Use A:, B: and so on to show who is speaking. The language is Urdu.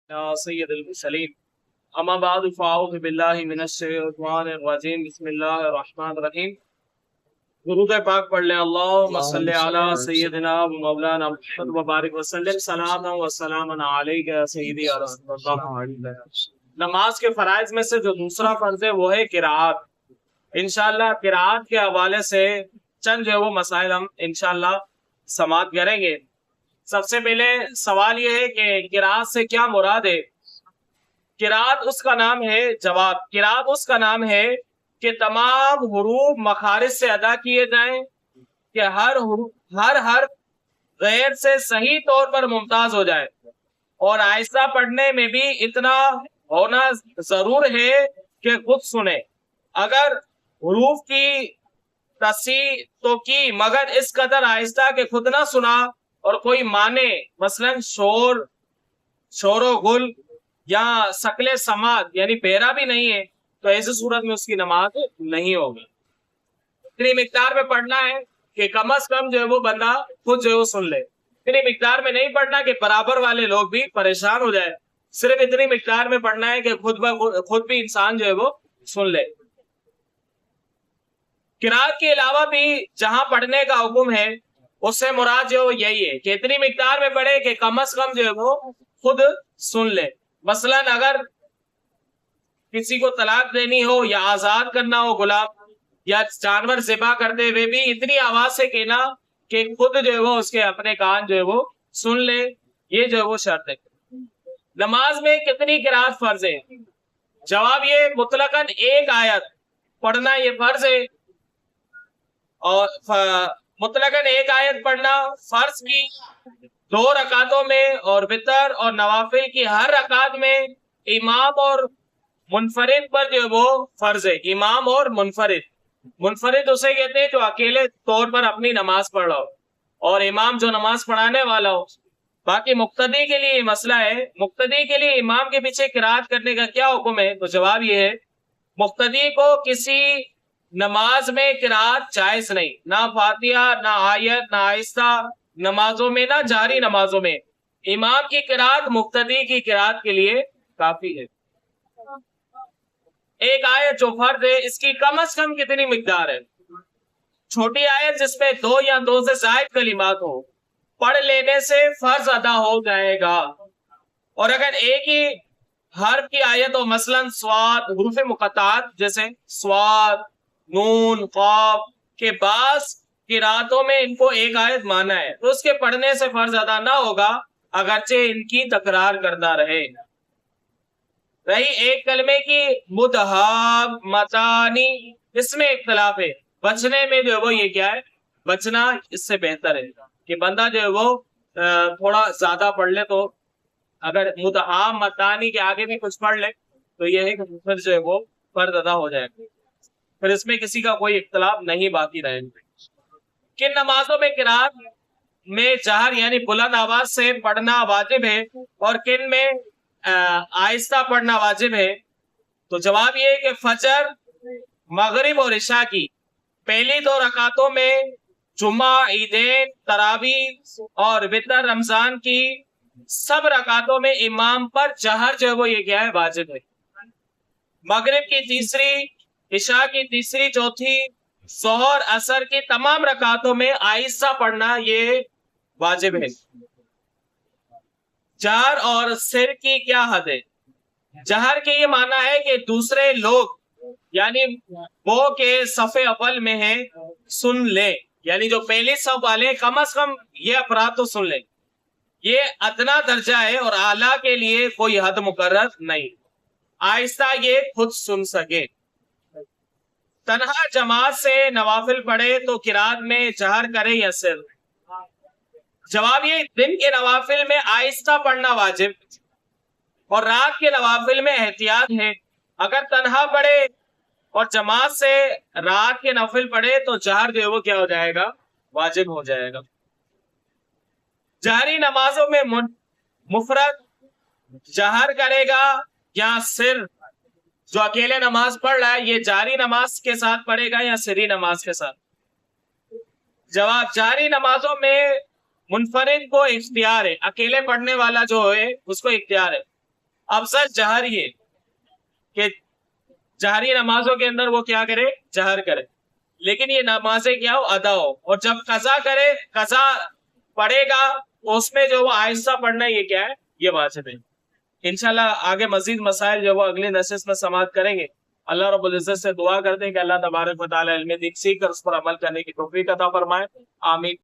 A: يا سيد المرسلين اما بعد فاعوذ باللہ من الشیطان الرجیم بسم اللہ الرحمن الرحیم درود پاک پڑھ لیں اللہم صلی علی سیدنا و مولانا محمد وبارک وسلم صلاۃ و سلام علیک یا سیدی یا رسول اللہ۔ نماز کے فرائض میں سے جو دوسرا فرض ہے وہ ہے قرات۔ انشاءاللہ قرات کے حوالے سے چند جو ہے وہ مسائل ہم انشاءاللہ سماعت کریں گے۔ سب سے پہلے سوال یہ ہے کہ قرات سے کیا مراد ہے؟ قرات اس کا نام ہے جواب، قرات اس کا نام ہے کہ تمام حروف مخارج سے ادا کیے جائیں، کہ ہر حرف غیر سے صحیح طور پر ممتاز ہو جائے، اور آہستہ پڑھنے میں بھی اتنا ہونا ضرور ہے کہ خود سنے۔ اگر حروف کی تصحیح تو کی مگر اس قدر آہستہ کہ خود نہ سنا اور کوئی مانے، مثلا شور و گل یا شکل سماعت یعنی بہرا بھی نہیں ہے، تو ایسی صورت میں اس کی نماز نہیں ہوگی۔ اتنی مقدار میں پڑھنا ہے کہ کم از کم جو ہے وہ بندہ خود جو ہے وہ سن لے۔ اتنی مقدار میں نہیں پڑھنا کہ برابر والے لوگ بھی پریشان ہو جائے، صرف اتنی مقدار میں پڑھنا ہے کہ خود بھی انسان جو ہے وہ سن لے۔ قرات کے علاوہ بھی جہاں پڑھنے کا حکم ہے اس سے مراد جو یہی ہے کہ اتنی مقدار میں پڑھے کہ کم از کم جو ہے وہ خود سن لے۔ مثلا اگر کسی کو طلاق دینی ہو یا آزاد کرنا ہو غلام، یا جانور ذبح کرتے ہوئے بھی اتنی آواز سے کہنا کہ خود جو ہے وہ اس کے اپنے کان جو ہے وہ سن لے، یہ جو ہے وہ شرط ہے۔ نماز میں کتنی قرات فرض ہے؟ جواب یہ مطلقاً ایک آیت پڑھنا یہ فرض ہے، اور مطلقاً ایک آیت پڑھنا فرض کی 2 رکعتوں میں، اور وتر اور نوافل کی ہر رکعت میں امام اور منفرد پر جو وہ فرض ہے۔ امام اور منفرد اسے کہتے ہیں جو اکیلے طور پر اپنی نماز پڑھ رہا ہو، اور امام جو نماز پڑھانے والا ہو۔ باقی مقتدی کے لیے مسئلہ ہے، مقتدی کے لیے امام کے پیچھے قرات کرنے کا کیا حکم ہے؟ تو جواب یہ ہے مقتدی کو کسی نماز میں قرات جائز نہیں، نہ فاتحہ، نہ آیت، نہ آہستہ نمازوں میں، نہ جاری نمازوں میں۔ امام کی قرات مقتدی کی قرات کے لیے کافی ہے۔ ایک آیت جو فرض ہے اس کی کم از کم کتنی مقدار ہے؟ چھوٹی آیت جس میں 2 یا 2 سے زائد کلمات ہو، پڑھ لینے سے فرض ادا ہو جائے گا۔ اور اگر ایک ہی حرف کی آیت ہو، مثلا صاد، حروف مقطعات جیسے صاد، نون، قاف کے بعض قراتوں میں ان کو ایک آیت مانا ہے، تو اس کے پڑھنے سے فرض ادا نہ ہوگا اگرچہ ان کی تکرار کرتا رہے۔ رہی ایک کلمے کی مدھامتانی، اس میں اختلاف ہے، بچنے میں جو ہے وہ یہ کیا ہے، بچنا اس سے بہتر ہے کہ بندہ جو ہے وہ تھوڑا زیادہ پڑھ لے، تو اگر مدھامتانی کے آگے بھی کچھ پڑھ لے تو یہ ہے کہ پھر جو ہے وہ فرض ادا ہو جائے گا، پھر اس میں کسی کا کوئی اختلاف نہیں باقی رہے۔ کن نمازوں میں قرات میں جہر یعنی بلند آواز سے پڑھنا واجب ہے، اور کن میں آہستہ پڑھنا واجب ہے؟ تو جواب یہ ہے کہ فجر، مغرب اور عشاء کی پہلی 2 رکعتوں میں، جمعہ، عیدین، تراویح اور وتر رمضان کی سب رکعتوں میں امام پر جہر جو ہے وہ یہ کیا ہے، واجب ہے۔ مغرب کی تیسری، عشاء کی تیسری، چوتھی، ظہر، عصر کی تمام رکعتوں میں آہستہ پڑھنا یہ واجب ہے۔ جہر اور سر کی کیا حد ہے؟ جہر کے یہ معنی ہے کہ دوسرے لوگ یعنی وہ کے صف اول میں ہیں سن لے، یعنی جو پہلی صف والے کم از کم یہ افراد تو سن لیں، یہ ادنا درجہ ہے، اور اعلیٰ کے لیے کوئی حد مقرر نہیں، آہستہ یہ خود سن سکے۔ تنہا جماعت سے نوافل پڑھے تو قرات میں جہر کرے یا سر؟ جواب یہ دن کے نوافل میں آہستہ پڑھنا واجب، اور رات کے نوافل میں احتیاط ہے۔ اگر تنہا پڑھے اور جماعت سے رات کے نوافل پڑھے تو جہر جو ہے وہ کیا ہو جائے گا، واجب ہو جائے گا۔ جہری نمازوں میں مفرد جہر کرے گا یا سر؟ جو اکیلے نماز پڑھ رہا ہے یہ جاری نماز کے ساتھ پڑھے گا یا سری نماز کے ساتھ؟ جواب جاری نمازوں میں منفرد کو اختیار ہے، اکیلے پڑھنے والا جو ہے اس کو اختیار ہے، اب سچ جہر یہ کہ جہری نمازوں کے اندر وہ کیا کرے؟ جہر کرے، لیکن یہ نمازیں کیا ہو؟ ادا ہو، اور جب قضا کرے، قضا پڑھے گا اس میں جو وہ آہستہ پڑھنا، یہ کیا ہے؟ یہ واجب ہے۔ انشاءاللہ آگے مزید مسائل جو وہ اگلی نشست میں سماعت کریں گے۔ اللہ رب العزت سے دعا کرتے ہیں کہ اللہ تبارک و تعالی علم دین سیکھ کر اس پر عمل کرنے کی توفیق عطا فرمائے، آمین۔